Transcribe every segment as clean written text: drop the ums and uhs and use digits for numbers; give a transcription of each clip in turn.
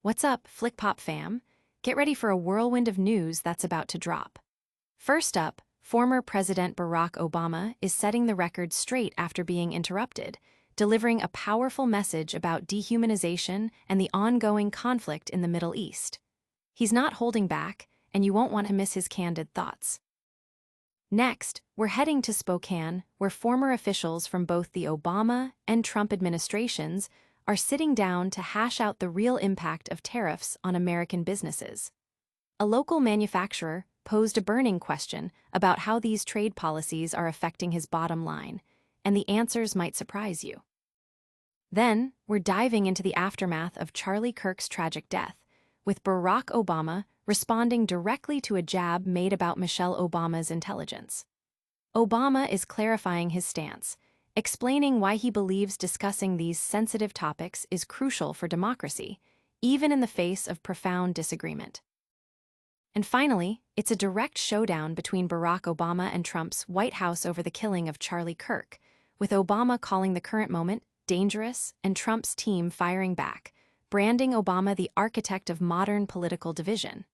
What's up, FlickPop fam? Get ready for a whirlwind of news that's about to drop. First up, former President Barack Obama is setting the record straight after being interrupted, delivering a powerful message about dehumanization and the ongoing conflict in the Middle East. He's not holding back, and you won't want to miss his candid thoughts. Next, we're heading to Spokane, where former officials from both the Obama and Trump administrations are sitting down to hash out the real impact of tariffs on American businesses. A local manufacturer posed a burning question about how these trade policies are affecting his bottom line, and the answers might surprise you. Then, we're diving into the aftermath of Charlie Kirk's tragic death, with Barack Obama responding directly to a jab made about Michelle Obama's intelligence. Obama is clarifying his stance, explaining why he believes discussing these sensitive topics is crucial for democracy, even in the face of profound disagreement. And finally, it's a direct showdown between Barack Obama and Trump's White House over the killing of Charlie Kirk, with Obama calling the current moment dangerous and Trump's team firing back, branding Obama the architect of modern political division.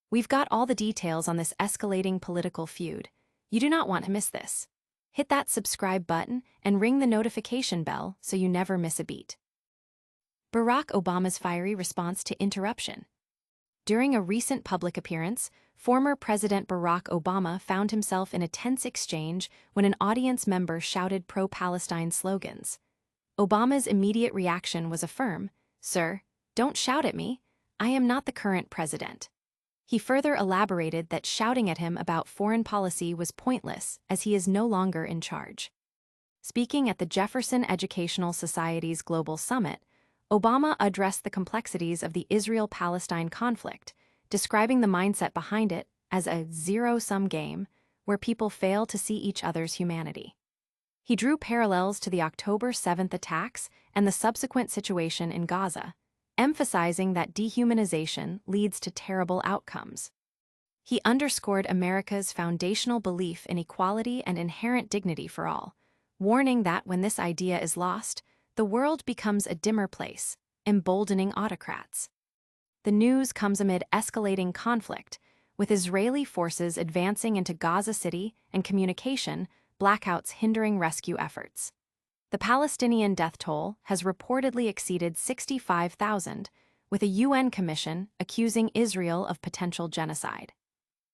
We've got all the details on this escalating political feud. You do not want to miss this. Hit that subscribe button and ring the notification bell so you never miss a beat. Barack Obama's fiery response to interruption. During a recent public appearance, former President Barack Obama found himself in a tense exchange when an audience member shouted pro-Palestine slogans. Obama's immediate reaction was a firm, "Sir, don't shout at me. I am not the current president." He further elaborated that shouting at him about foreign policy was pointless as he is no longer in charge. Speaking at the Jefferson Educational Society's Global Summit, Obama addressed the complexities of the Israel-Palestine conflict, describing the mindset behind it as a zero-sum game where people fail to see each other's humanity. He drew parallels to the October 7th attacks and the subsequent situation in Gaza, emphasizing that dehumanization leads to terrible outcomes. He underscored America's foundational belief in equality and inherent dignity for all, warning that when this idea is lost, the world becomes a dimmer place, emboldening autocrats. The news comes amid escalating conflict, with Israeli forces advancing into Gaza City and communication blackouts hindering rescue efforts. The Palestinian death toll has reportedly exceeded 65,000, with a UN commission accusing Israel of potential genocide.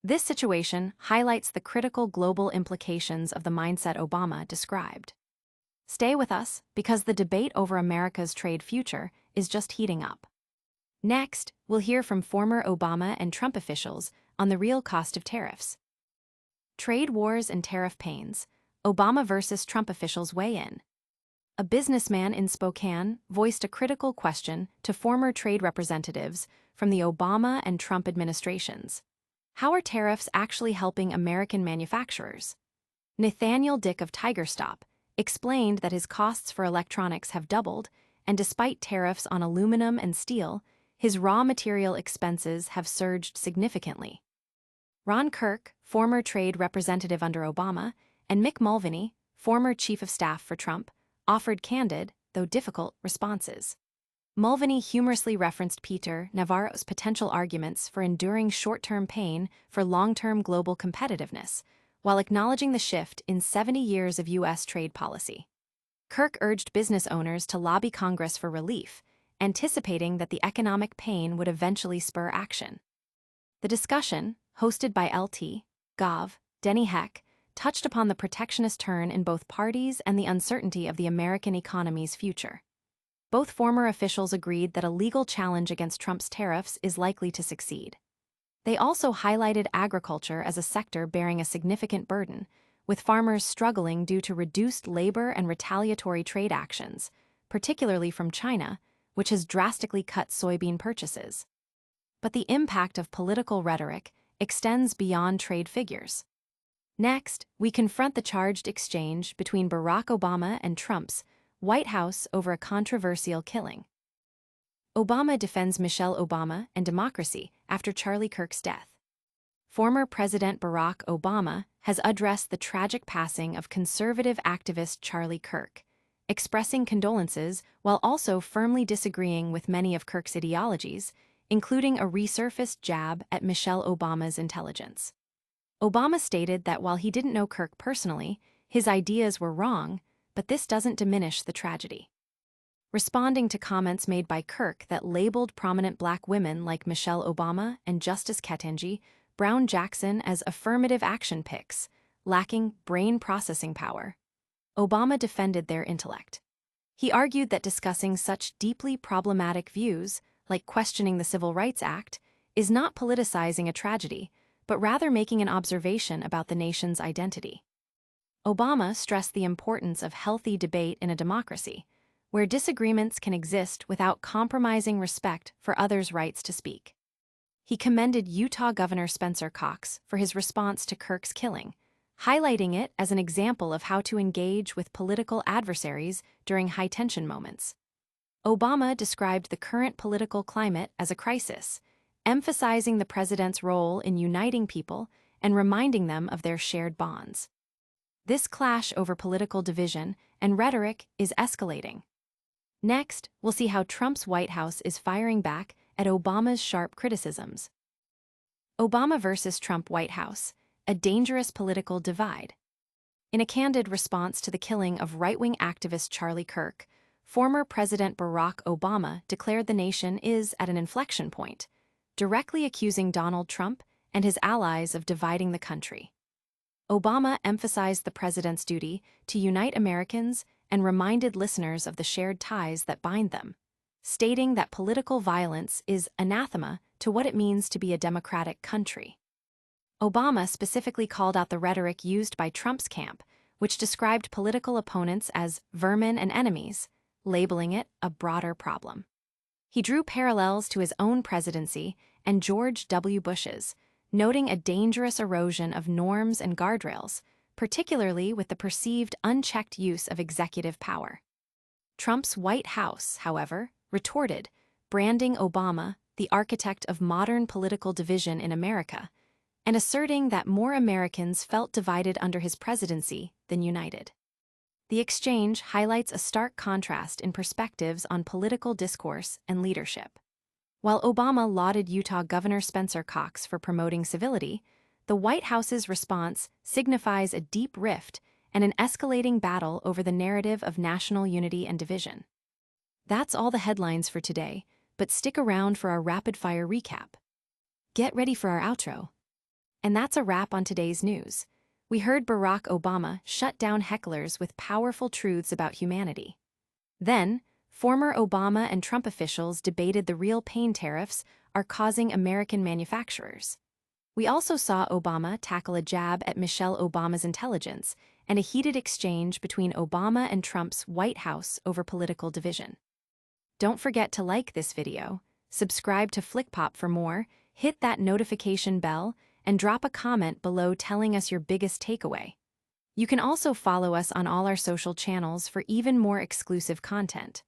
This situation highlights the critical global implications of the mindset Obama described. Stay with us, because the debate over America's trade future is just heating up. Next, we'll hear from former Obama and Trump officials on the real cost of tariffs. Trade wars and tariff pains, Obama versus Trump officials weigh in. A businessman in Spokane voiced a critical question to former trade representatives from the Obama and Trump administrations. How are tariffs actually helping American manufacturers? Nathaniel Dick of TigerStop explained that his costs for electronics have doubled, and despite tariffs on aluminum and steel, his raw material expenses have surged significantly. Ron Kirk, former trade representative under Obama, and Mick Mulvaney, former chief of staff for Trump, offered candid, though difficult, responses. Mulvaney humorously referenced Peter Navarro's potential arguments for enduring short-term pain for long-term global competitiveness, while acknowledging the shift in 70 years of U.S. trade policy. Kirk urged business owners to lobby Congress for relief, anticipating that the economic pain would eventually spur action. The discussion, hosted by LT, Gov, Denny Heck, touched upon the protectionist turn in both parties and the uncertainty of the American economy's future. Both former officials agreed that a legal challenge against Trump's tariffs is likely to succeed. They also highlighted agriculture as a sector bearing a significant burden, with farmers struggling due to reduced labor and retaliatory trade actions, particularly from China, which has drastically cut soybean purchases. But the impact of political rhetoric extends beyond trade figures. Next, we confront the charged exchange between Barack Obama and Trump's White House over a controversial killing. Obama defends Michelle Obama and democracy after Charlie Kirk's death. Former President Barack Obama has addressed the tragic passing of conservative activist Charlie Kirk, expressing condolences while also firmly disagreeing with many of Kirk's ideologies, including a resurfaced jab at Michelle Obama's intelligence. Obama stated that while he didn't know Kirk personally, his ideas were wrong, but this doesn't diminish the tragedy. Responding to comments made by Kirk that labeled prominent black women like Michelle Obama and Justice Ketanji Brown Jackson as affirmative action picks, lacking brain processing power, Obama defended their intellect. He argued that discussing such deeply problematic views, like questioning the Civil Rights Act, is not politicizing a tragedy, but rather making an observation about the nation's identity. Obama stressed the importance of healthy debate in a democracy, where disagreements can exist without compromising respect for others' rights to speak. He commended Utah Governor Spencer Cox for his response to Kirk's killing, highlighting it as an example of how to engage with political adversaries during high-tension moments. Obama described the current political climate as a crisis, emphasizing the president's role in uniting people and reminding them of their shared bonds. This clash over political division and rhetoric is escalating. Next, we'll see how Trump's White House is firing back at Obama's sharp criticisms. Obama versus Trump White House, a dangerous political divide. In a candid response to the killing of right-wing activist Charlie Kirk, former President Barack Obama declared the nation is at an inflection point, directly accusing Donald Trump and his allies of dividing the country. Obama emphasized the president's duty to unite Americans and reminded listeners of the shared ties that bind them, stating that political violence is anathema to what it means to be a democratic country. Obama specifically called out the rhetoric used by Trump's camp, which described political opponents as vermin and enemies, labeling it a broader problem. He drew parallels to his own presidency and George W. Bush's, noting a dangerous erosion of norms and guardrails, particularly with the perceived unchecked use of executive power. Trump's White House, however, retorted, branding Obama the architect of modern political division in America, and asserting that more Americans felt divided under his presidency than united. The exchange highlights a stark contrast in perspectives on political discourse and leadership. While Obama lauded Utah Governor Spencer Cox for promoting civility, the White House's response signifies a deep rift and an escalating battle over the narrative of national unity and division. That's all the headlines for today, but stick around for our rapid-fire recap. Get ready for our outro. And that's a wrap on today's news. We heard Barack Obama shut down hecklers with powerful truths about humanity. Then, former Obama and Trump officials debated the real pain tariffs are causing American manufacturers. We also saw Obama tackle a jab at Michelle Obama's intelligence and a heated exchange between Obama and Trump's White House over political division. Don't forget to like this video, subscribe to FlickPop for more, hit that notification bell, and drop a comment below telling us your biggest takeaway. You can also follow us on all our social channels for even more exclusive content.